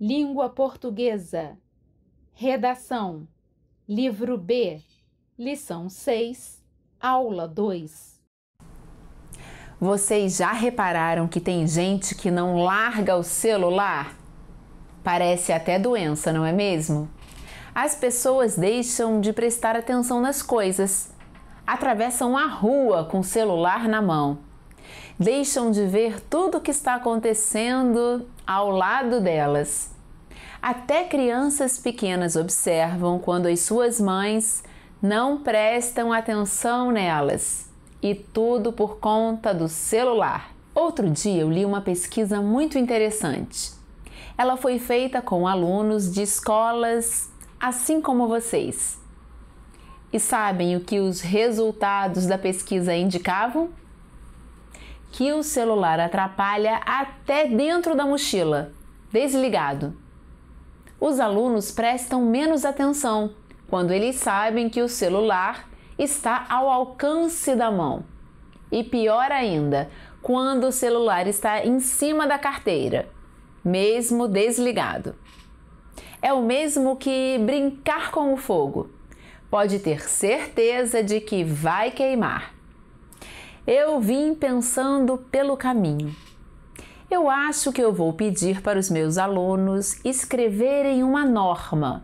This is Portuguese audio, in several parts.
Língua Portuguesa. Redação. Livro B. Lição 6. Aula 2. Vocês já repararam que tem gente que não larga o celular? Parece até doença, não é mesmo? As pessoas deixam de prestar atenção nas coisas, atravessam a rua com o celular na mão, deixam de ver tudo o que está acontecendo ao lado delas. Até crianças pequenas observam quando as suas mães não prestam atenção nelas, e tudo por conta do celular. Outro dia eu li uma pesquisa muito interessante. Ela foi feita com alunos de escolas assim como vocês. E sabem o que os resultados da pesquisa indicavam? Que o celular atrapalha até dentro da mochila, desligado. Os alunos prestam menos atenção quando eles sabem que o celular está ao alcance da mão. E pior ainda, quando o celular está em cima da carteira, mesmo desligado. É o mesmo que brincar com o fogo. Pode ter certeza de que vai queimar. Eu vim pensando pelo caminho. Eu acho que eu vou pedir para os meus alunos escreverem uma norma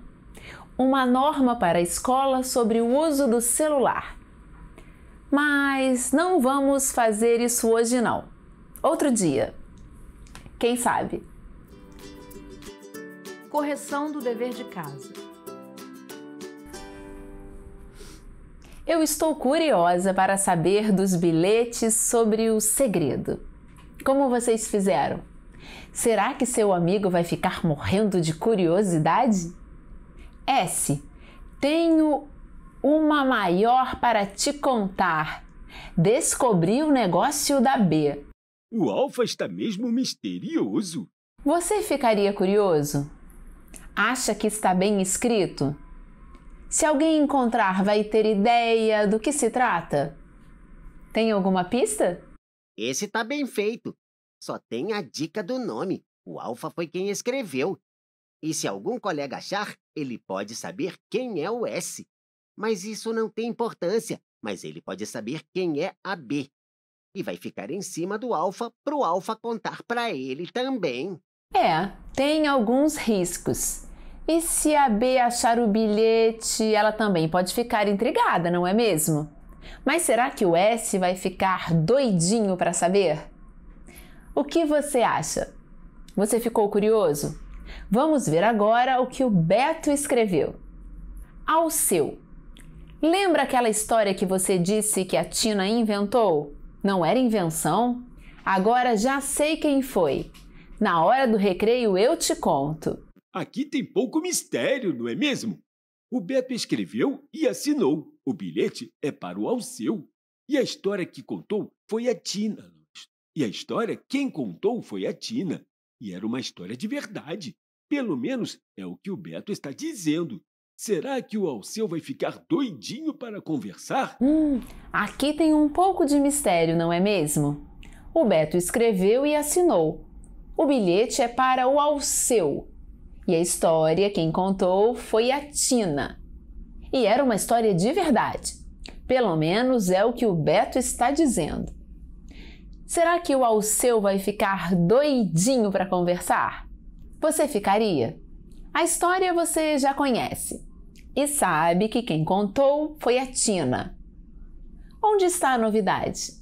para a escola sobre o uso do celular. Mas não vamos fazer isso hoje não. Outro dia. Quem sabe? Correção do dever de casa. Eu estou curiosa para saber dos bilhetes sobre o segredo. Como vocês fizeram? Será que seu amigo vai ficar morrendo de curiosidade? S. Tenho uma maior para te contar. Descobri o negócio da B. O Alfa está mesmo misterioso. Você ficaria curioso? Acha que está bem escrito? Se alguém encontrar, vai ter ideia do que se trata? Tem alguma pista? Esse tá bem feito. Só tem a dica do nome. O Alfa foi quem escreveu. E se algum colega achar, ele pode saber quem é o S. Mas isso não tem importância. Mas ele pode saber quem é a B. E vai ficar em cima do Alfa para o Alfa contar para ele também. Tem alguns riscos. E se a B achar o bilhete, ela também pode ficar intrigada, não é mesmo? Mas será que o S vai ficar doidinho para saber? O que você acha? Você ficou curioso? Vamos ver agora o que o Beto escreveu. Alceu. Lembra aquela história que você disse que a Tina inventou? Não era invenção? Agora já sei quem foi. Na hora do recreio eu te conto. Aqui tem pouco mistério, não é mesmo? O Beto escreveu e assinou. O bilhete é para o Alceu. E a história que contou foi a Tina. E a história, quem contou foi a Tina. E era uma história de verdade. Pelo menos é o que o Beto está dizendo. Será que o Alceu vai ficar doidinho para conversar? Aqui tem um pouco de mistério, não é mesmo? O Beto escreveu e assinou. O bilhete é para o Alceu. E a história, quem contou, foi a Tina. E era uma história de verdade. Pelo menos é o que o Beto está dizendo. Será que o Alceu vai ficar doidinho para conversar? Você ficaria? A história você já conhece. E sabe que quem contou foi a Tina. Onde está a novidade?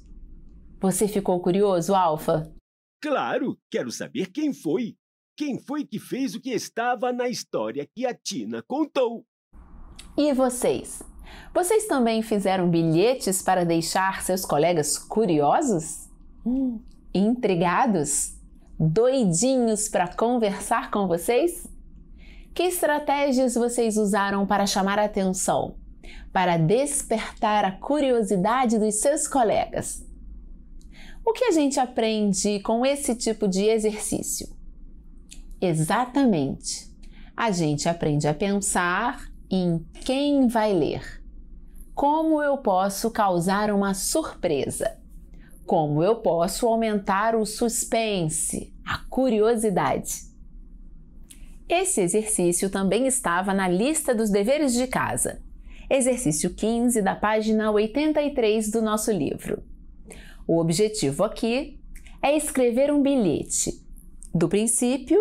Você ficou curioso, Alfa? Claro, quero saber quem foi. Quem foi que fez o que estava na história que a Tina contou? E vocês? Vocês também fizeram bilhetes para deixar seus colegas curiosos? Intrigados? Doidinhos para conversar com vocês? Que estratégias vocês usaram para chamar a atenção? Para despertar a curiosidade dos seus colegas? O que a gente aprende com esse tipo de exercício? Exatamente. A gente aprende a pensar em quem vai ler. Como eu posso causar uma surpresa? Como eu posso aumentar o suspense, a curiosidade? Esse exercício também estava na lista dos deveres de casa. Exercício 15 da página 83 do nosso livro. O objetivo aqui é escrever um bilhete do princípio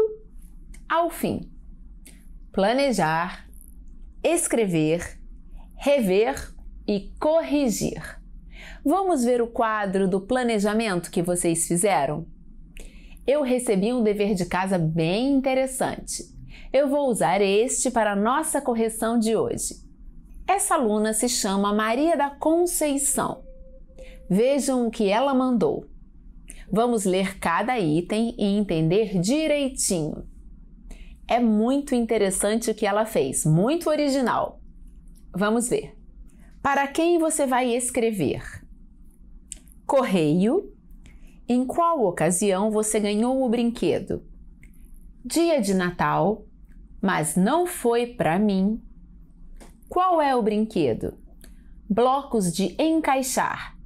ao fim. Planejar, escrever, rever e corrigir. Vamos ver o quadro do planejamento que vocês fizeram? Eu recebi um dever de casa bem interessante. Eu vou usar este para a nossa correção de hoje. Essa aluna se chama Maria da Conceição. Vejam o que ela mandou. Vamos ler cada item e entender direitinho. É muito interessante o que ela fez, muito original. Vamos ver. Para quem você vai escrever? Correio. Em qual ocasião você ganhou o brinquedo? Dia de Natal, mas não foi para mim. Qual é o brinquedo? Blocos de encaixar.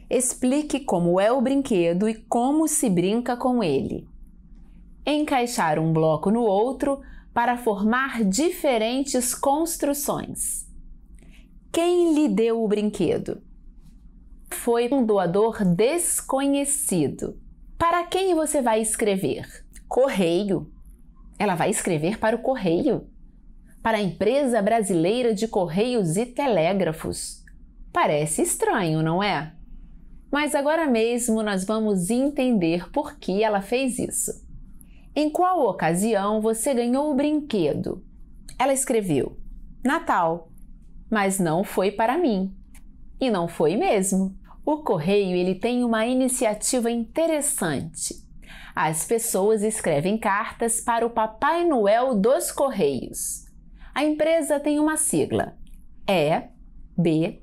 Explique como é o brinquedo e como se brinca com ele. Encaixar um bloco no outro para formar diferentes construções. Quem lhe deu o brinquedo? Foi um doador desconhecido. Para quem você vai escrever? Correio. Ela vai escrever para o Correio. Para a Empresa Brasileira de Correios e Telégrafos. Parece estranho, não é? Mas agora mesmo nós vamos entender por que ela fez isso. Em qual ocasião você ganhou o brinquedo? Ela escreveu Natal, mas não foi para mim. E não foi mesmo. O Correio ele tem uma iniciativa interessante. As pessoas escrevem cartas para o Papai Noel dos Correios. A empresa tem uma sigla, EBCT.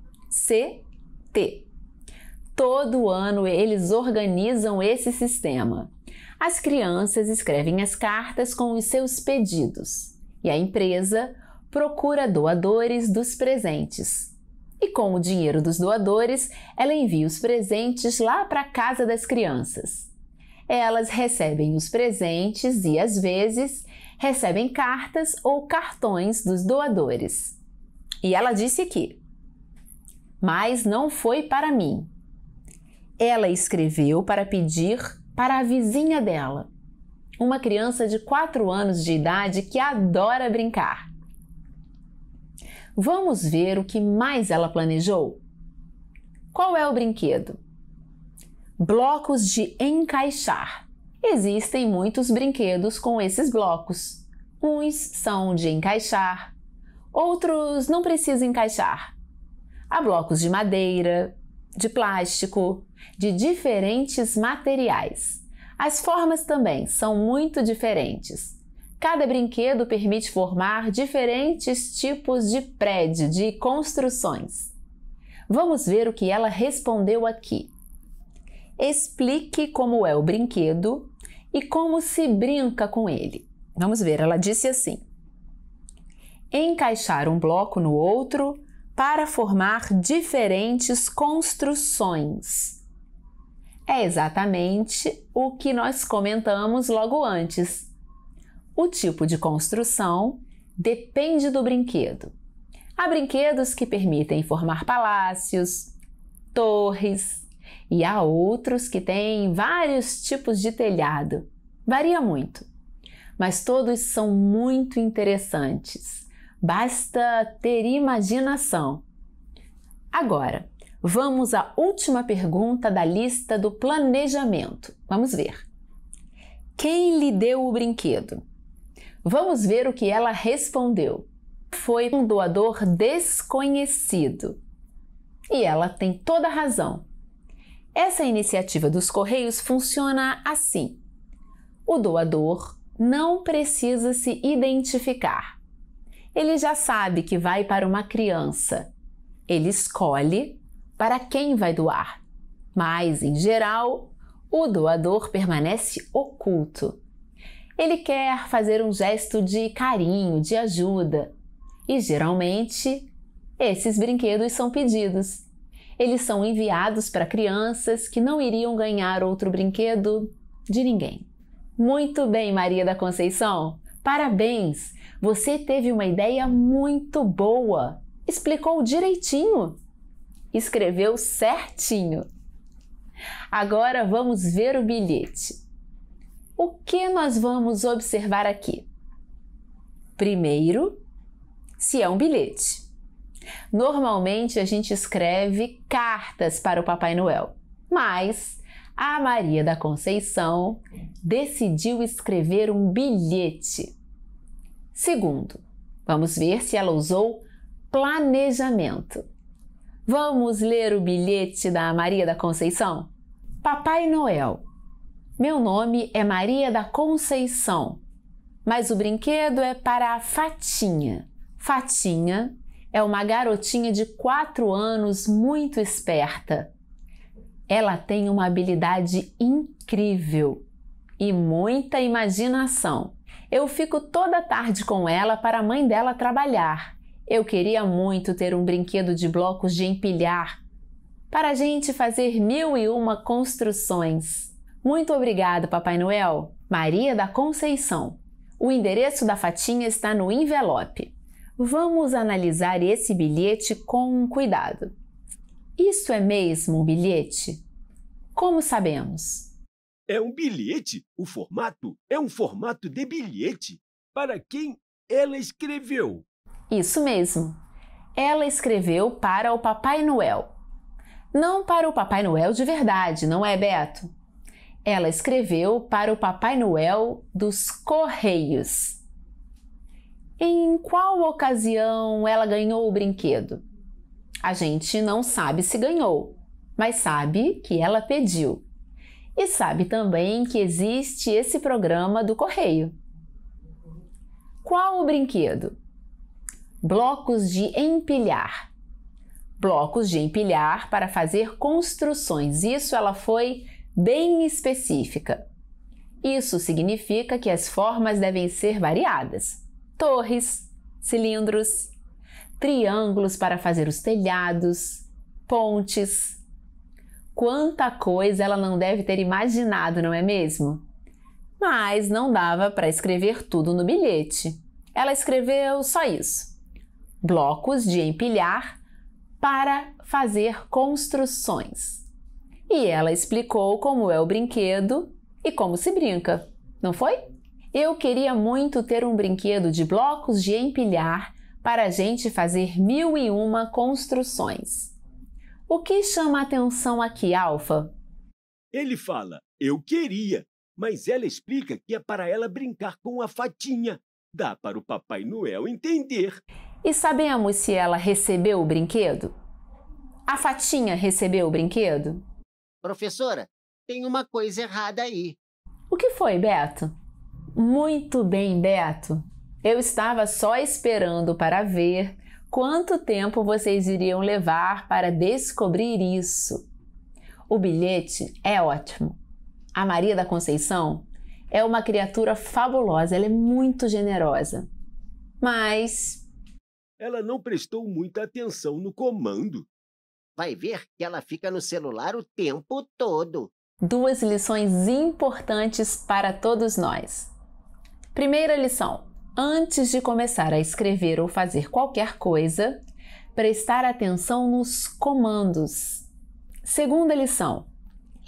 Todo ano eles organizam esse sistema. As crianças escrevem as cartas com os seus pedidos e a empresa procura doadores dos presentes. E com o dinheiro dos doadores, ela envia os presentes lá para a casa das crianças. Elas recebem os presentes e, às vezes, recebem cartas ou cartões dos doadores. E ela disse aqui, mas não foi para mim. Ela escreveu para pedir para a vizinha dela, uma criança de 4 anos de idade que adora brincar. Vamos ver o que mais ela planejou? Qual é o brinquedo? Blocos de encaixar. Existem muitos brinquedos com esses blocos. Uns são de encaixar, outros não precisam encaixar. Há blocos de madeira, de plástico, de diferentes materiais. As formas também são muito diferentes. Cada brinquedo permite formar diferentes tipos de prédio, de construções. Vamos ver o que ela respondeu aqui. Explique como é o brinquedo e como se brinca com ele. Vamos ver, ela disse assim. Encaixar um bloco no outro para formar diferentes construções. É exatamente o que nós comentamos logo antes. O tipo de construção depende do brinquedo. Há brinquedos que permitem formar palácios, torres, e há outros que têm vários tipos de telhado. Varia muito, mas todos são muito interessantes. Basta ter imaginação. Agora, vamos à última pergunta da lista do planejamento. Vamos ver. Quem lhe deu o brinquedo? Vamos ver o que ela respondeu. Foi um doador desconhecido. E ela tem toda a razão. Essa iniciativa dos Correios funciona assim. O doador não precisa se identificar. Ele já sabe que vai para uma criança. Ele escolhe para quem vai doar. Mas, em geral, o doador permanece oculto. Ele quer fazer um gesto de carinho, de ajuda. E, geralmente, esses brinquedos são pedidos. Eles são enviados para crianças que não iriam ganhar outro brinquedo de ninguém. Muito bem, Maria da Conceição! Parabéns! Você teve uma ideia muito boa. Explicou direitinho. Escreveu certinho. Agora vamos ver o bilhete. O que nós vamos observar aqui? Primeiro, se é um bilhete. Normalmente a gente escreve cartas para o Papai Noel, mas a Maria da Conceição decidiu escrever um bilhete. Segundo, vamos ver se ela usou planejamento. Vamos ler o bilhete da Maria da Conceição? Papai Noel, meu nome é Maria da Conceição, mas o brinquedo é para a Fatinha. Fatinha é uma garotinha de 4 anos muito esperta. Ela tem uma habilidade incrível e muita imaginação. Eu fico toda tarde com ela para a mãe dela trabalhar. Eu queria muito ter um brinquedo de blocos de empilhar para a gente fazer 1001 construções. Muito obrigado, Papai Noel. Maria da Conceição. O endereço da Fatinha está no envelope. Vamos analisar esse bilhete com cuidado. Isso é mesmo um bilhete? Como sabemos? É um bilhete. O formato é um formato de bilhete. Para quem ela escreveu? Isso mesmo. Ela escreveu para o Papai Noel. Não para o Papai Noel de verdade, não é, Beto? Ela escreveu para o Papai Noel dos Correios. Em qual ocasião ela ganhou o brinquedo? A gente não sabe se ganhou, mas sabe que ela pediu. E sabe também que existe esse programa do correio. Qual o brinquedo? Blocos de empilhar. Blocos de empilhar para fazer construções. Isso ela foi bem específica. Isso significa que as formas devem ser variadas. Torres, cilindros, triângulos para fazer os telhados, pontes. Quanta coisa ela não deve ter imaginado, não é mesmo? Mas não dava para escrever tudo no bilhete. Ela escreveu só isso. Blocos de empilhar para fazer construções. E ela explicou como é o brinquedo e como se brinca, não foi? Eu queria muito ter um brinquedo de blocos de empilhar para a gente fazer 1001 construções. O que chama a atenção aqui, Alfa? Ele fala, eu queria, mas ela explica que é para ela brincar com a Fatinha. Dá para o Papai Noel entender. E sabemos se ela recebeu o brinquedo? A Fatinha recebeu o brinquedo? Professora, tem uma coisa errada aí. O que foi, Beto? Muito bem, Beto. Eu estava só esperando para ver quanto tempo vocês iriam levar para descobrir isso. O bilhete é ótimo. A Maria da Conceição é uma criatura fabulosa, ela é muito generosa. Mas ela não prestou muita atenção no comando. Vai ver que ela fica no celular o tempo todo. 2 lições importantes para todos nós. Primeira lição: antes de começar a escrever ou fazer qualquer coisa, prestar atenção nos comandos. Segunda lição: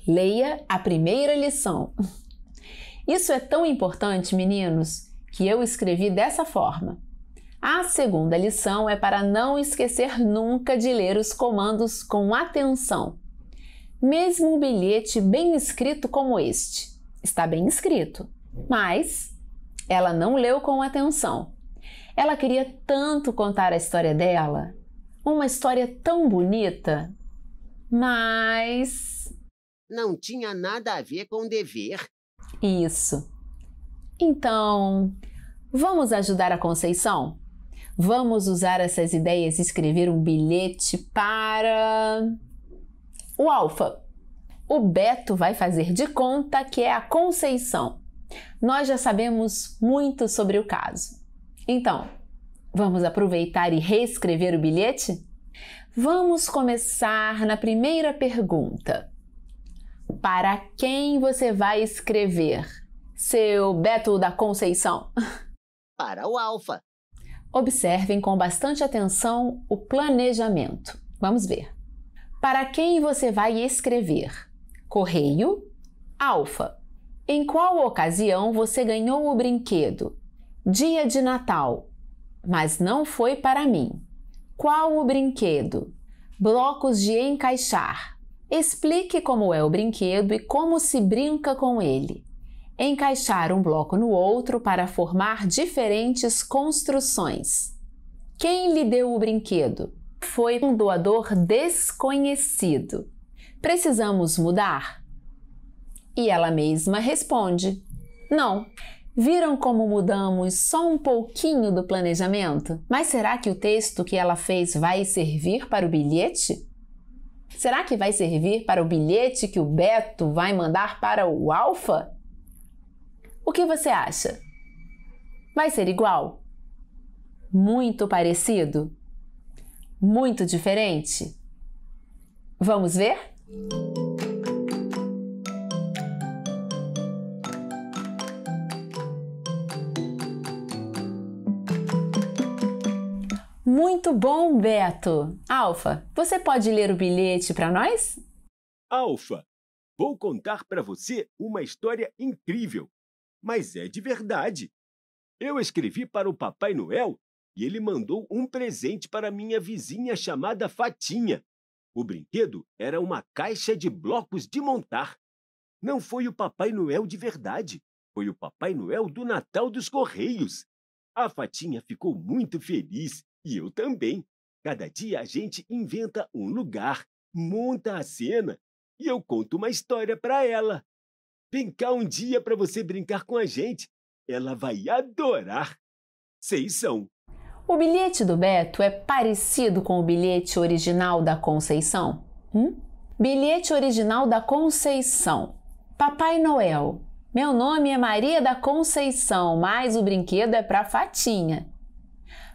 leia a primeira lição. Isso é tão importante, meninos, que eu escrevi dessa forma. A segunda lição é para não esquecer nunca de ler os comandos com atenção. Mesmo um bilhete bem escrito como este. Está bem escrito, mas ela não leu com atenção. Ela queria tanto contar a história dela, uma história tão bonita, mas não tinha nada a ver com dever. Isso. Então, vamos ajudar a Conceição? Vamos usar essas ideias e escrever um bilhete para o Alfa. O Beto vai fazer de conta que é a Conceição. Nós já sabemos muito sobre o caso. Então, vamos aproveitar e reescrever o bilhete? Vamos começar na primeira pergunta. Para quem você vai escrever? Seu Beto da Conceição? para o Alfa. Observem com bastante atenção o planejamento. Vamos ver. Para quem você vai escrever? Correio, Alfa. Em qual ocasião você ganhou o brinquedo? Dia de Natal. Mas não foi para mim. Qual o brinquedo? Blocos de encaixar. Explique como é o brinquedo e como se brinca com ele. Encaixar um bloco no outro para formar diferentes construções. Quem lhe deu o brinquedo? Foi um doador desconhecido. Precisamos mudar? E ela mesma responde: não. Viram como mudamos só um pouquinho do planejamento? Mas será que o texto que ela fez vai servir para o bilhete? Será que vai servir para o bilhete que o Beto vai mandar para o Alfa? O que você acha? Vai ser igual? Muito parecido? Muito diferente? Vamos ver? Muito bom, Beto! Alfa, você pode ler o bilhete para nós? Alfa, vou contar para você uma história incrível, mas é de verdade. Eu escrevi para o Papai Noel e ele mandou um presente para minha vizinha chamada Fatinha. O brinquedo era uma caixa de blocos de montar. Não foi o Papai Noel de verdade, foi o Papai Noel do Natal dos Correios. A Fatinha ficou muito feliz e eu também. Cada dia a gente inventa um lugar, monta a cena e eu conto uma história para ela. Vem cá um dia para você brincar com a gente. Ela vai adorar. Vocês são. O bilhete do Beto é parecido com o bilhete original da Conceição? Bilhete original da Conceição. Papai Noel. Meu nome é Maria da Conceição, mas o brinquedo é para Fatinha.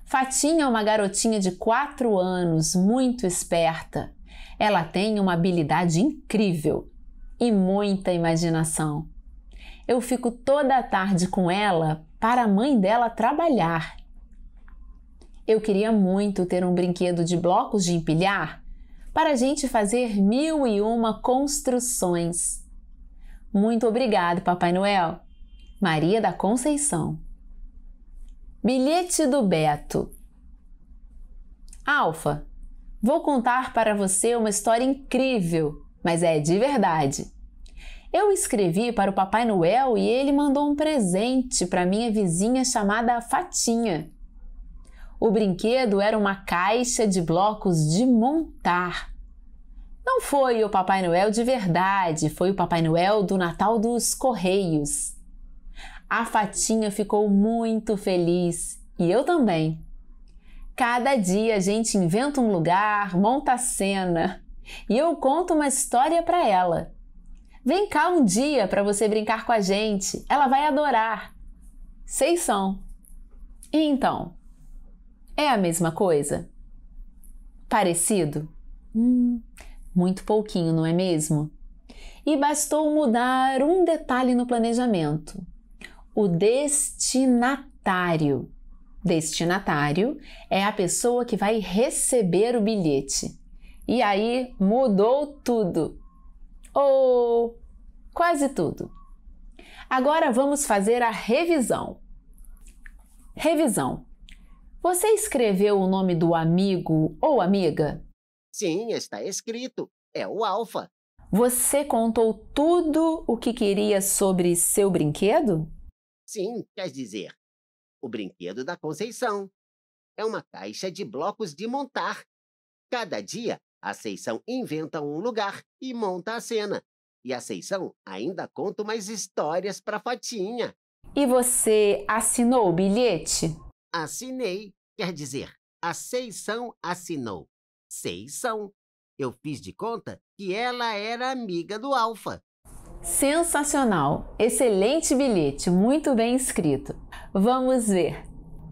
Fatinha é uma garotinha de 4 anos, muito esperta. Ela tem uma habilidade incrível e muita imaginação. Eu fico toda a tarde com ela para a mãe dela trabalhar. Eu queria muito ter um brinquedo de blocos de empilhar para a gente fazer 1001 construções. Muito obrigado, Papai Noel. Maria da Conceição. Bilhete do Beto. Alfa, vou contar para você uma história incrível, mas é de verdade. Eu escrevi para o Papai Noel e ele mandou um presente para minha vizinha chamada Fatinha. O brinquedo era uma caixa de blocos de montar. Não foi o Papai Noel de verdade, foi o Papai Noel do Natal dos Correios. A Fatinha ficou muito feliz e eu também. Cada dia a gente inventa um lugar, monta a cena e eu conto uma história para ela. Vem cá um dia para você brincar com a gente, ela vai adorar. Vocês são. E então, é a mesma coisa? Parecido? Muito pouquinho, não é mesmo? E bastou mudar um detalhe no planejamento. O destinatário. Destinatário é a pessoa que vai receber o bilhete. E aí mudou tudo. Ou quase tudo. Agora vamos fazer a revisão. Revisão. Você escreveu o nome do amigo ou amiga? Sim, está escrito. É o Alfa. Você contou tudo o que queria sobre seu brinquedo? Sim, quer dizer, o brinquedo da Conceição. É uma caixa de blocos de montar. Cada dia, a Seição inventa um lugar e monta a cena. E a Seição ainda conta umas histórias para Fatinha. E você assinou o bilhete? Assinei, quer dizer, a Seição assinou. Seição. Eu fiz de conta que ela era amiga do Alfa. Sensacional! Excelente bilhete, muito bem escrito. Vamos ver.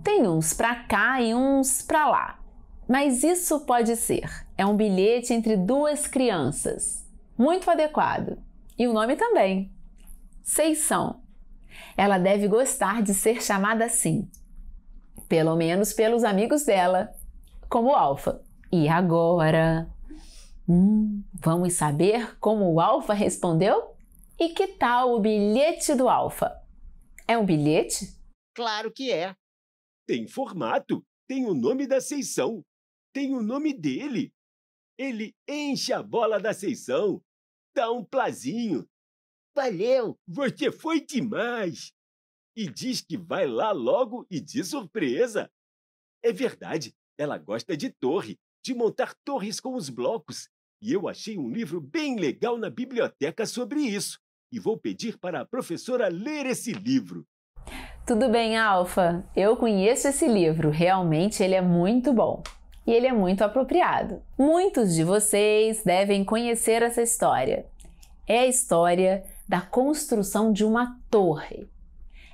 Tem uns para cá e uns para lá. Mas isso pode ser. É um bilhete entre 2 crianças. Muito adequado. E o nome também. Seição. Ela deve gostar de ser chamada assim. pelo menos pelos amigos dela, como o Alfa. E agora? Vamos saber como o Alfa respondeu? E que tal o bilhete do Alfa? É um bilhete? Claro que é. Tem formato, tem o nome da Seição, tem o nome dele. Ele enche a bola da Seição, dá um plazinho. Valeu! Você foi demais! E diz que vai lá logo e de surpresa. É verdade, ela gosta de torre, de montar torres com os blocos. E eu achei um livro bem legal na biblioteca sobre isso. E vou pedir para a professora ler esse livro. Tudo bem, Alfa. Eu conheço esse livro. Realmente ele é muito bom. E ele é muito apropriado. Muitos de vocês devem conhecer essa história. É a história da construção de uma torre.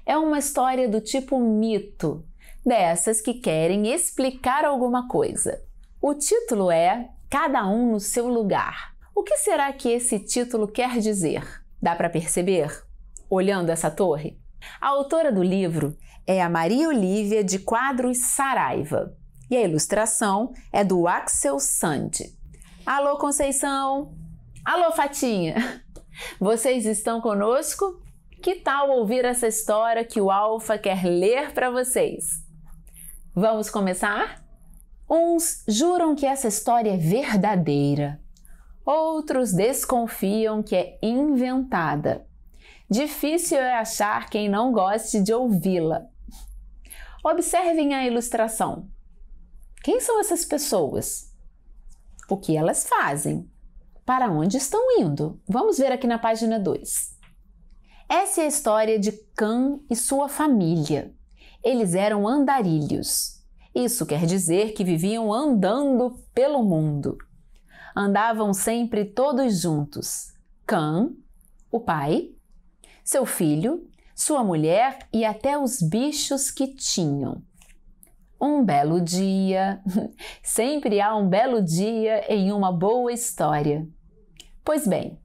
É uma história do tipo mito, dessas que querem explicar alguma coisa. O título é Cada um no seu lugar. O que será que esse título quer dizer? Dá para perceber? Olhando essa torre? A autora do livro é a Maria Olívia de Quadros Saraiva e a ilustração é do Axel Sand. Alô, Conceição! Alô, Fatinha! Vocês estão conosco? Que tal ouvir essa história que o Alfa quer ler para vocês? Vamos começar? Uns juram que essa história é verdadeira. Outros desconfiam que é inventada. Difícil é achar quem não goste de ouvi-la. Observem a ilustração. Quem são essas pessoas? O que elas fazem? Para onde estão indo? Vamos ver aqui na página 2. Essa é a história de Cã e sua família. Eles eram andarilhos. Isso quer dizer que viviam andando pelo mundo. Andavam sempre todos juntos. Cã, o pai, seu filho, sua mulher e até os bichos que tinham. Um belo dia, sempre há um belo dia em uma boa história. Pois bem,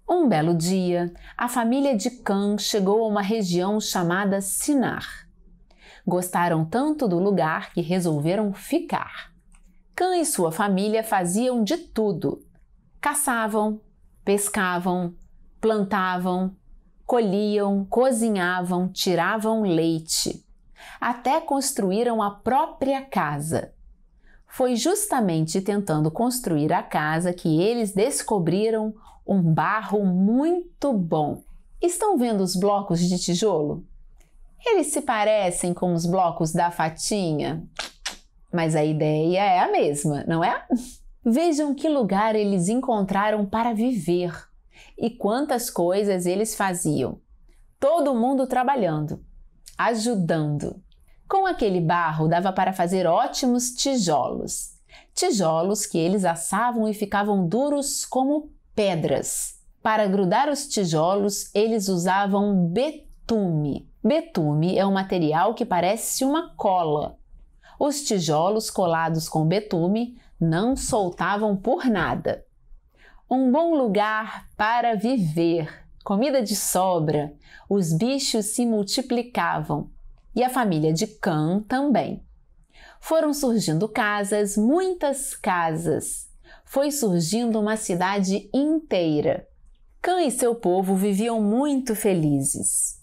um belo dia, a família de Cã chegou a uma região chamada Sinar. Gostaram tanto do lugar que resolveram ficar. Cã e sua família faziam de tudo. Caçavam, pescavam, plantavam, colhiam, cozinhavam, tiravam leite. Até construíram a própria casa. Foi justamente tentando construir a casa que eles descobriram um barro muito bom. Estão vendo os blocos de tijolo? Eles se parecem com os blocos da Fatinha, mas a ideia é a mesma, não é? Vejam que lugar eles encontraram para viver e quantas coisas eles faziam. Todo mundo trabalhando, ajudando. Com aquele barro dava para fazer ótimos tijolos. Tijolos que eles assavam e ficavam duros como pedras. Para grudar os tijolos, eles usavam betume. Betume é um material que parece uma cola. Os tijolos colados com betume não soltavam por nada. Um bom lugar para viver, comida de sobra, os bichos se multiplicavam e a família de Cã também. Foram surgindo casas, muitas casas. Foi surgindo uma cidade inteira. Cã e seu povo viviam muito felizes.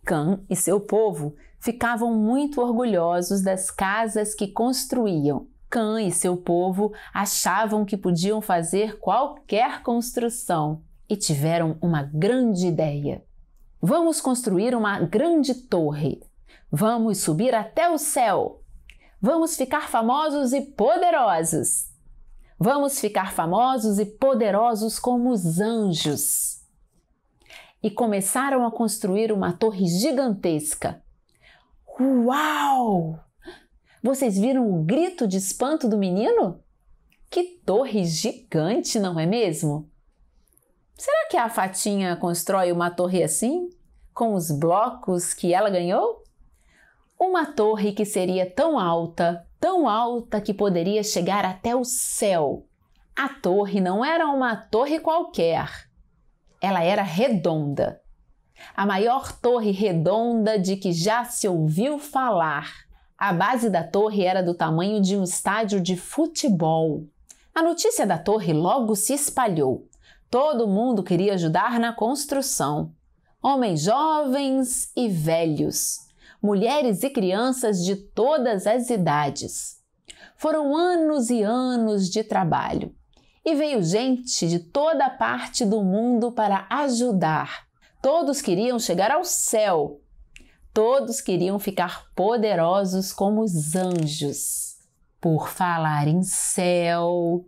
Cã e seu povo ficavam muito orgulhosos das casas que construíam. Cã e seu povo achavam que podiam fazer qualquer construção e tiveram uma grande ideia. Vamos construir uma grande torre. Vamos subir até o céu. Vamos ficar famosos e poderosos. Vamos ficar famosos e poderosos como os anjos. E começaram a construir uma torre gigantesca. Uau! Vocês viram o grito de espanto do menino? Que torre gigante, não é mesmo? Será que a Fatinha constrói uma torre assim, com os blocos que ela ganhou? Uma torre que seria tão alta que poderia chegar até o céu. A torre não era uma torre qualquer. Ela era redonda. A maior torre redonda de que já se ouviu falar. A base da torre era do tamanho de um estádio de futebol. A notícia da torre logo se espalhou. Todo mundo queria ajudar na construção. Homens jovens e velhos, mulheres e crianças de todas as idades. Foram anos e anos de trabalho. E veio gente de toda parte do mundo para ajudar. Todos queriam chegar ao céu. Todos queriam ficar poderosos como os anjos. Por falar em céu,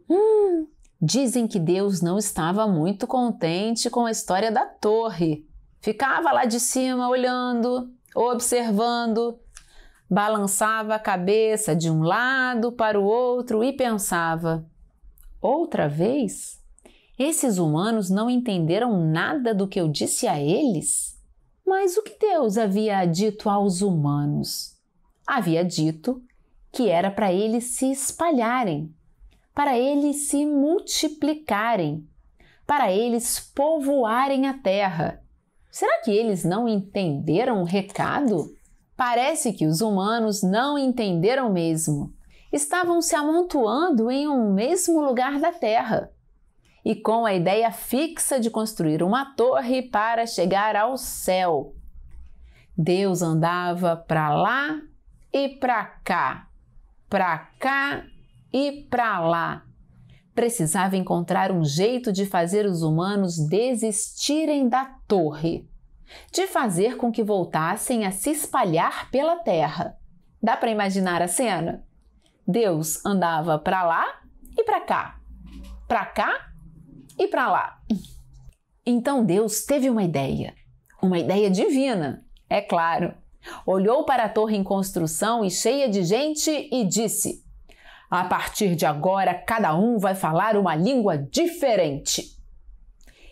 dizem que Deus não estava muito contente com a história da torre. Ficava lá de cima olhando, observando, balançava a cabeça de um lado para o outro e pensava: outra vez? Esses humanos não entenderam nada do que eu disse a eles? Mas o que Deus havia dito aos humanos? Havia dito que era para eles se espalharem, para eles se multiplicarem, para eles povoarem a terra. Será que eles não entenderam o recado? Parece que os humanos não entenderam mesmo. Estavam se amontoando em um mesmo lugar da terra e com a ideia fixa de construir uma torre para chegar ao céu. Deus andava para lá e para cá e para lá. Precisava encontrar um jeito de fazer os humanos desistirem da torre, de fazer com que voltassem a se espalhar pela terra. Dá para imaginar a cena? Deus andava para lá e para cá e para lá. Então Deus teve uma ideia divina, é claro. Olhou para a torre em construção e cheia de gente e disse: a partir de agora, cada um vai falar uma língua diferente.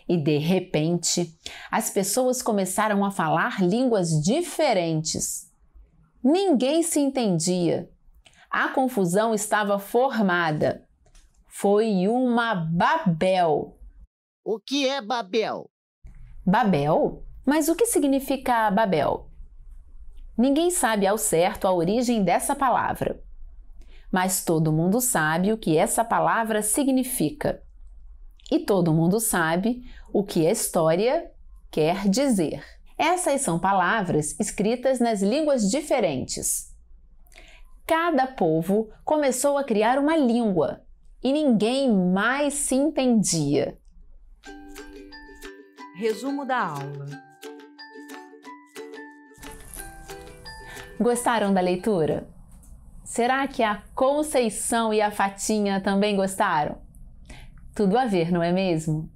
E de repente, as pessoas começaram a falar línguas diferentes. Ninguém se entendia. A confusão estava formada. Foi uma Babel. O que é Babel? Babel? Mas o que significa Babel? Ninguém sabe ao certo a origem dessa palavra. Mas todo mundo sabe o que essa palavra significa. E todo mundo sabe o que a história quer dizer. Essas são palavras escritas nas línguas diferentes. Cada povo começou a criar uma língua e ninguém mais se entendia. Resumo da aula. Gostaram da leitura? Será que a Conceição e a Fatinha também gostaram? Tudo a ver, não é mesmo?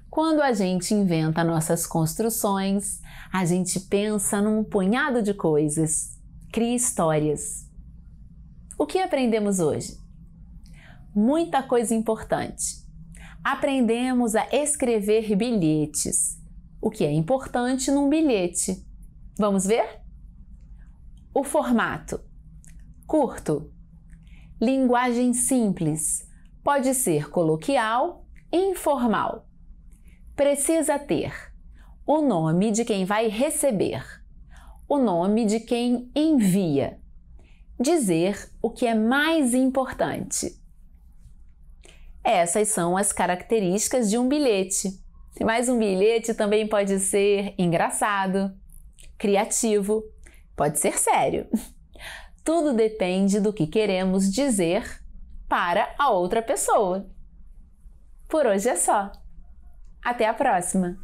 Quando a gente inventa nossas construções, a gente pensa num punhado de coisas, cria histórias. O que aprendemos hoje? Muita coisa importante. Aprendemos a escrever bilhetes. O que é importante num bilhete? Vamos ver? O formato. Curto. Linguagem simples. Pode ser coloquial e informal. Precisa ter o nome de quem vai receber, o nome de quem envia. Dizer o que é mais importante. Essas são as características de um bilhete. Mas um bilhete também pode ser engraçado, criativo, pode ser sério. Tudo depende do que queremos dizer para a outra pessoa. Por hoje é só. Até a próxima!